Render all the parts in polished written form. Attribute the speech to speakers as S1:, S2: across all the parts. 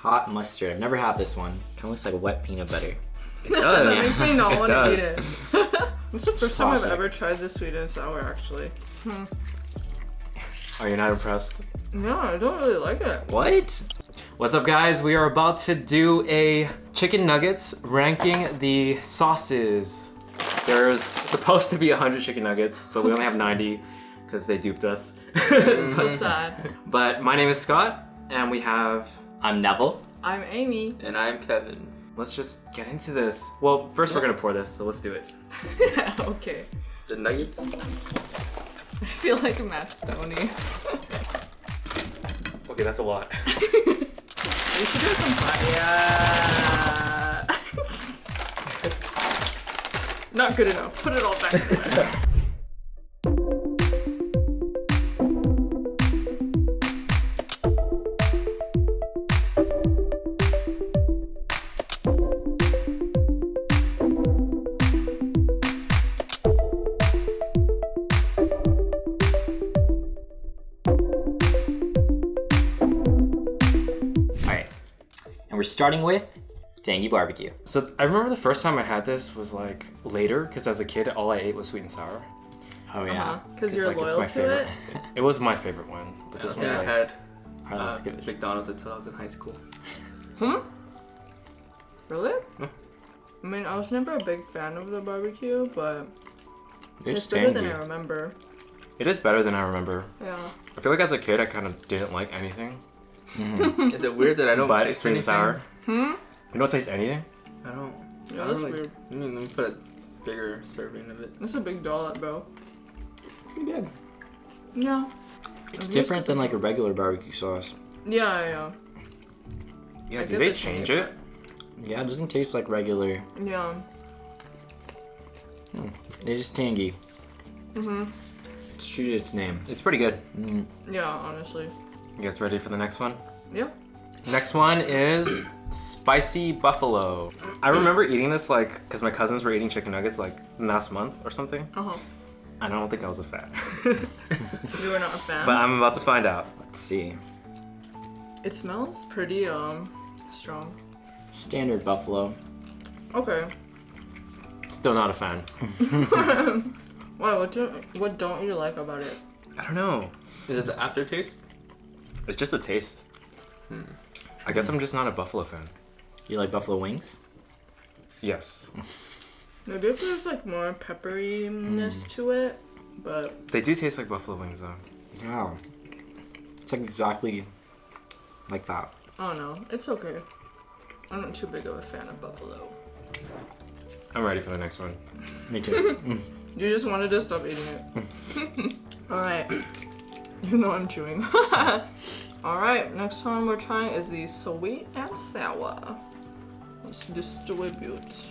S1: Hot mustard. I've never had this one. Kind of looks like wet peanut butter.
S2: It does. It makes me not want to eat it.
S3: This is the first time I've ever tried the sweet and sour, actually.
S2: Are you not impressed?
S3: No, I don't really like it.
S1: What?
S2: What's up, guys? We are about to do a chicken nuggets ranking the sauces. There's supposed to be 100 chicken nuggets, but we only have 90 because they duped us.
S3: So sad.
S2: But my name is Scott, and we have...
S1: I'm Neville.
S3: I'm Aimee.
S4: And I'm Kevin.
S2: Let's just get into this. Well, first we're gonna pour this, so let's do it.
S3: Okay.
S4: The nuggets?
S3: I feel like Matt Stoney.
S2: Okay, that's a lot.
S3: We should do some fun. Yeah. Not good enough. Put it all back there.
S1: We're starting with tangy barbecue.
S2: So I remember the first time I had this was like later, because as a kid, all I ate was sweet and sour.
S1: Oh yeah.
S3: Because you're
S2: like,
S3: loyal to it?
S2: It was my favorite one. But this one's
S4: I
S2: like...
S4: had
S1: Let's give it a shot.
S4: McDonald's until I was in high school.
S3: Really?
S4: Yeah.
S3: I mean, I was never a big fan of the barbecue, but it's
S1: It's
S3: better than
S1: tangy.
S3: I remember.
S2: It is better than I remember.
S3: Yeah.
S2: I feel like as a kid, I kind of didn't like anything.
S4: Is it weird that I don't
S2: But
S4: taste
S2: sweet and
S4: anything?
S2: sour. You don't taste anything?
S4: I don't.
S3: Yeah,
S4: I
S3: that's
S4: don't
S3: weird.
S4: let me put a bigger serving of it.
S3: That's a big dollop, bro.
S1: Pretty good.
S3: Yeah.
S1: It's different than like a regular barbecue sauce.
S3: Yeah.
S2: Yeah,
S3: I
S2: did
S3: get
S2: they
S3: the
S2: change
S3: tangy
S2: it?
S1: Yeah, it doesn't taste like regular.
S3: Yeah.
S1: It's just tangy. It's true to its name.
S2: It's pretty good.
S3: Yeah, honestly.
S2: You guys ready for the next one?
S3: Yeah.
S2: Next one is spicy buffalo. I remember eating this like, because my cousins were eating chicken nuggets like last month or something. I don't think I was a fan.
S3: You were not a fan?
S2: But I'm about to find out.
S1: Let's see.
S3: It smells pretty, strong.
S1: Standard buffalo.
S3: Okay.
S2: Still not a fan.
S3: Why, what don't you like about it?
S2: I don't know.
S4: Is it the aftertaste?
S2: It's just a taste. I guess I'm just not a buffalo fan.
S1: You like buffalo wings?
S2: Yes.
S3: Maybe if there's like more pepperiness to it, but...
S2: They do taste like buffalo wings though.
S1: Yeah. It's like exactly like that.
S3: I don't know. It's okay. I'm not too big of a fan of buffalo.
S2: I'm ready for the next one.
S1: Me too.
S3: You just wanted to stop eating it. Alright. Even though I'm chewing. Alright, next one we're trying is the sweet and sour. Let's distribute.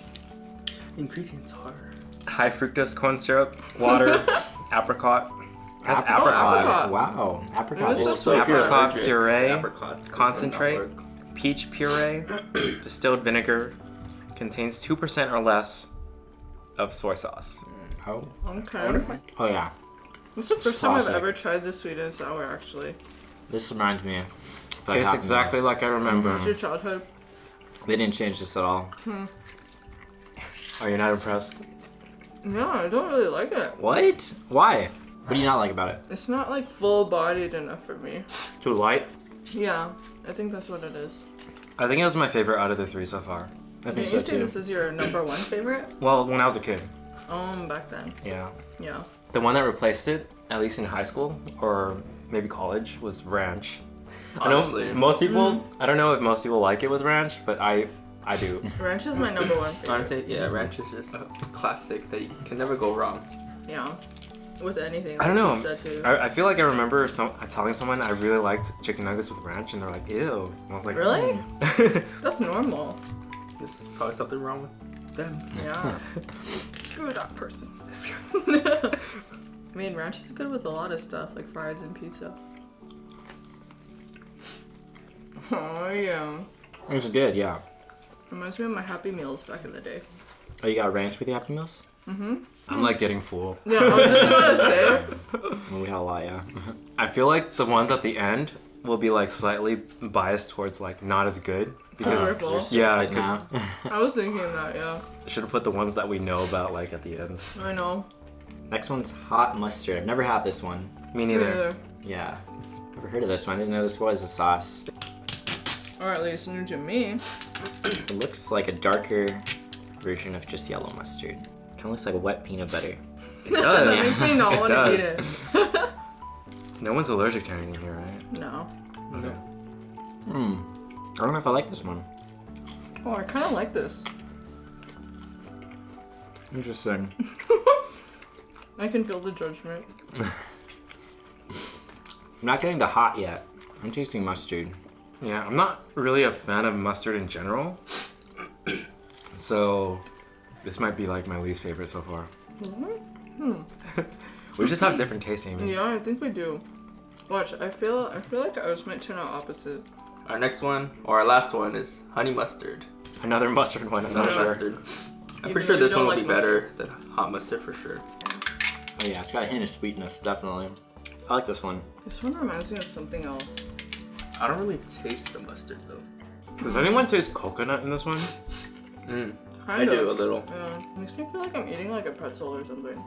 S4: Ingredients are
S2: High fructose corn syrup, water, apricot. It has
S1: Apricot.
S3: apricot.
S1: Wow. Apricot
S3: Maybe
S1: is
S3: it's
S1: so
S3: so
S1: good.
S2: Apricot
S4: allergic
S2: puree,
S4: to apricots, this
S2: concentrate,
S4: does not work.
S2: peach puree, distilled vinegar, contains 2% or less of soy sauce.
S1: Oh.
S3: Okay.
S1: Oh yeah.
S3: This is the first time I've
S1: Classic.
S3: ever tried the sweet and sour, actually.
S1: This reminds me. of like
S2: Tastes
S1: Happy
S2: exactly
S1: Meals.
S2: like I remember.
S3: It's your childhood.
S1: They didn't change this at all.
S2: Are you not impressed?
S3: No, I don't really like it.
S1: What? Why? What do you not like about it?
S3: It's not like full-bodied enough for me.
S2: Too light?
S3: Yeah, I think that's what it is.
S2: I think it was my favorite out of the three so far.
S1: I think
S3: Didn't
S1: so
S3: you say
S1: too.
S3: this is your number one favorite?
S2: Well, when I was a kid.
S3: Back then.
S2: Yeah.
S3: Yeah.
S2: The one that replaced it, at least in high school or maybe college, was ranch.
S4: Honestly.
S2: I know most people, I don't know if most people like it with ranch, but I do.
S3: Ranch is my number one favorite.
S4: Honestly, yeah, ranch is just a classic that you can never go wrong.
S3: Yeah. With anything.
S2: I don't know.
S3: Pizza too.
S2: I feel like I remember telling someone I really liked chicken nuggets with ranch, and they're like, ew. And I was like,
S3: Really? That's normal.
S4: There's probably something wrong with them.
S3: Yeah. Screw that person. I mean, ranch is good with a lot of stuff, like fries and pizza. Oh, yeah.
S1: It's good, yeah.
S3: Reminds me of my Happy Meals back in the day.
S1: Oh, you got ranch with your Happy Meals?
S2: I'm like getting full.
S3: Yeah, I was just about to say.
S1: Well, we had a lot, yeah.
S2: I feel like the ones at the end, will be like slightly biased towards like not as good because
S3: Flavorful.
S2: yeah,
S1: Right
S2: because
S1: now.
S3: I was thinking that, yeah.
S2: should have put the ones that we know about like at the end.
S3: I know.
S1: Next one's hot mustard. I've never had this one.
S2: Me neither.
S1: Yeah. Never heard of this one. I didn't know this was a sauce.
S3: Or at least new to me.
S1: It looks like a darker version of just yellow mustard. Kind of looks like a wet peanut butter.
S2: It
S3: That
S2: does.
S3: makes me not
S2: It
S3: want to eat
S2: does.
S3: it.
S2: No one's allergic to anything here, right?
S3: No.
S2: Okay.
S1: I don't know if I like this one.
S3: Oh, I kind of like this.
S1: Interesting.
S3: I can feel the judgment.
S1: I'm not getting the hot yet. I'm tasting mustard.
S2: Yeah, I'm not really a fan of mustard in general. So this might be like my least favorite so far. We just have different tastes, Amy.
S3: Yeah, I think we do. Watch, I feel like ours might turn out opposite.
S4: Our next one, or our last one, is honey mustard.
S2: Another mustard one, I'm
S4: Honey
S2: not sure.
S4: mustard. I'm
S3: Even
S4: pretty sure
S3: though
S4: this
S3: you
S4: one
S3: don't
S4: will be
S3: like
S4: better than hot mustard for sure.
S1: Oh yeah, it's got a hint of sweetness, definitely. I like this one.
S3: This one reminds me of something else.
S4: I don't really taste the mustard though.
S2: Does anyone taste coconut in this one?
S4: I do a little.
S3: Yeah, makes me feel like I'm eating like a pretzel or something.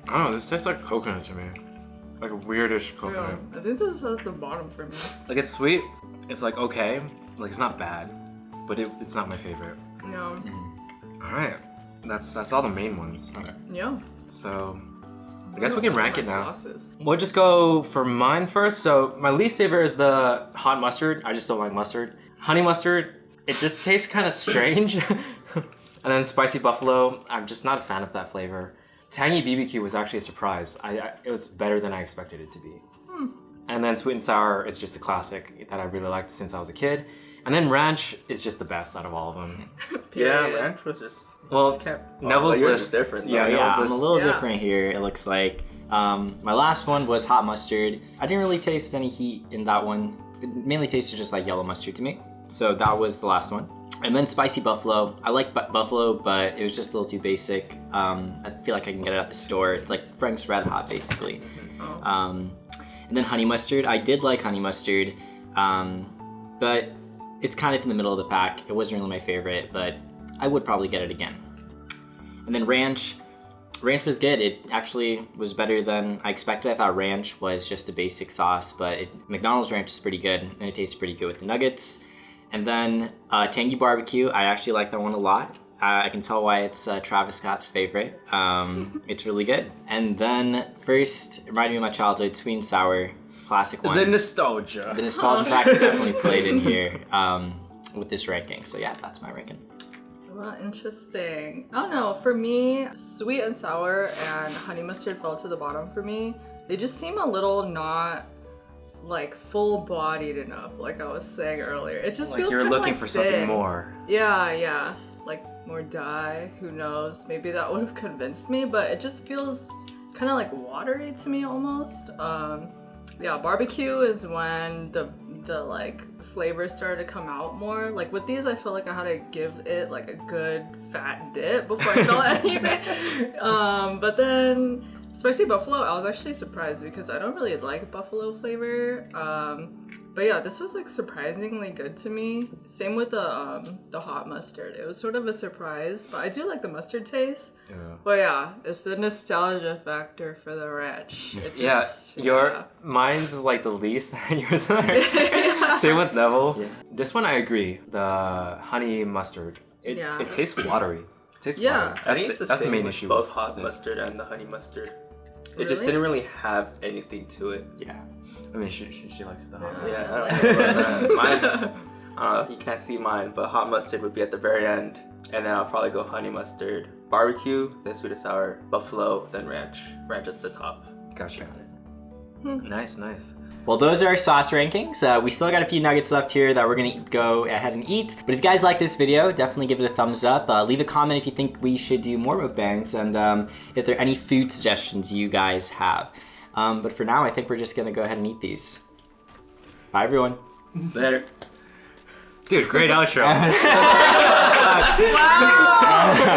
S2: I don't know, this tastes like coconut to me. Like a weirdish
S3: Yeah,
S2: coconut.
S3: I think this is at the bottom for me.
S2: Like it's sweet, it's like okay, like it's not bad, but it's not my favorite.
S3: Yeah.
S2: Alright, that's all the main ones.
S3: Yeah.
S2: So I guess we can rank it now.
S3: Sauces.
S2: We'll just go for mine first. So my least favorite is the hot mustard. I just don't like mustard. Honey mustard, it just tastes kind of strange. And then spicy buffalo, I'm just not a fan of that flavor. Tangy BBQ was actually a surprise. It was better than I expected it to be. And then sweet and sour is just a classic that I really liked since I was a kid. And then ranch is just the best out of all of them.
S4: Yeah, ranch was just.
S2: Well,
S4: just can't,
S2: Neville's
S4: yours
S2: list
S4: is different.
S2: Yeah,
S4: though.
S2: yeah.
S1: Yeah, I'm a little
S3: Yeah.
S1: different here, it looks like. My last one was hot mustard. I didn't really taste any heat in that one. It mainly tasted just like yellow mustard to me. So that was the last one. And then spicy buffalo. I like buffalo, but it was just a little too basic. I feel like I can get it at the store. It's like Frank's Red Hot, basically. And then honey mustard. I did like honey mustard, but it's kind of in the middle of the pack. It wasn't really my favorite, but I would probably get it again. And then ranch. Ranch was good. It actually was better than I expected. I thought ranch was just a basic sauce, but McDonald's ranch is pretty good, and it tastes pretty good with the nuggets. And then tangy barbecue. I actually like that one a lot. I can tell why it's Travis Scott's favorite. It's really good. And then first, reminded me of my childhood, sweet and sour, classic one.
S2: The nostalgia.
S1: The nostalgia factor definitely played in here with this ranking. So yeah, that's my ranking.
S3: Well, interesting. I don't know. For me, sweet and sour and honey mustard fell to the bottom for me. They just seem a little not like full-bodied enough, like I was saying earlier. It just
S2: Like
S3: feels
S2: you're
S3: kinda,
S2: looking
S3: like,
S2: for something
S3: thin.
S2: more.
S3: Yeah. Like more dye. Who knows? Maybe that would have convinced me, but it just feels kind of like watery to me almost. Yeah, barbecue is when the like flavors started to come out more. Like with these, I feel like I had to give it like a good fat dip before I felt anything. But then spicy buffalo, I was actually surprised because I don't really like buffalo flavor. But yeah, this was like surprisingly good to me. Same with the hot mustard. It was sort of a surprise, but I do like the mustard taste.
S2: Yeah.
S3: But yeah, it's the nostalgia factor for the ranch. It just,
S2: Mine's is like the least, and yours are. Same with Neville. Yeah. This one I agree. The honey mustard. It tastes watery. It tastes watery.
S4: I think
S2: That's the main
S4: with
S2: issue.
S4: both
S2: with
S4: hot
S2: it.
S4: mustard and the honey mustard.
S3: Really?
S4: It just didn't really have anything to it.
S2: Yeah. I mean, she likes the hot
S3: Yeah.
S2: mustard.
S4: Yeah, I don't know. Mine, I don't know, you can't see mine, but hot mustard would be at the very end. And then I'll probably go honey mustard, barbecue, then sweet and sour, buffalo, then ranch. Ranch is the top.
S2: Gotcha. Nice.
S1: Well, those are our sauce rankings. We still got a few nuggets left here that we're gonna go ahead and eat. But if you guys like this video, definitely give it a thumbs up. Leave a comment if you think we should do more mukbangs and if there are any food suggestions you guys have. But for now, I think we're just gonna go ahead and eat these. Bye, everyone.
S2: Later. Dude, great outro.
S3: Wow!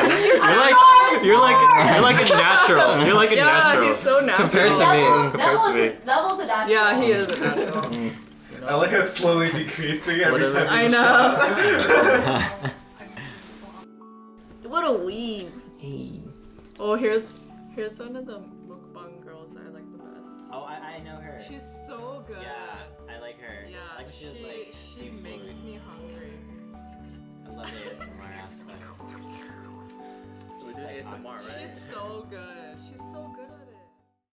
S3: Is this your
S2: You're like You're like a natural. You're like a
S3: Yeah,
S2: natural.
S3: he's so natural.
S2: Compared to me. Compared to me.
S5: Neville's a natural.
S3: Yeah, he is a natural.
S6: I like how it's slowly decreasing every
S2: Whatever.
S6: time.
S3: I
S6: there's a
S3: know.
S6: shot.
S3: What a weeb.
S1: Hey.
S3: Oh, here's one of the mukbang girls that are like the best.
S1: Oh, I know her.
S3: She's so good.
S1: Yeah, I like her.
S3: Yeah,
S1: I like
S3: she
S1: feels like seafood.
S3: makes me hungry.
S1: I love the ASMR aspect.
S4: So we did ASMR, right?
S3: She's so good. She's so good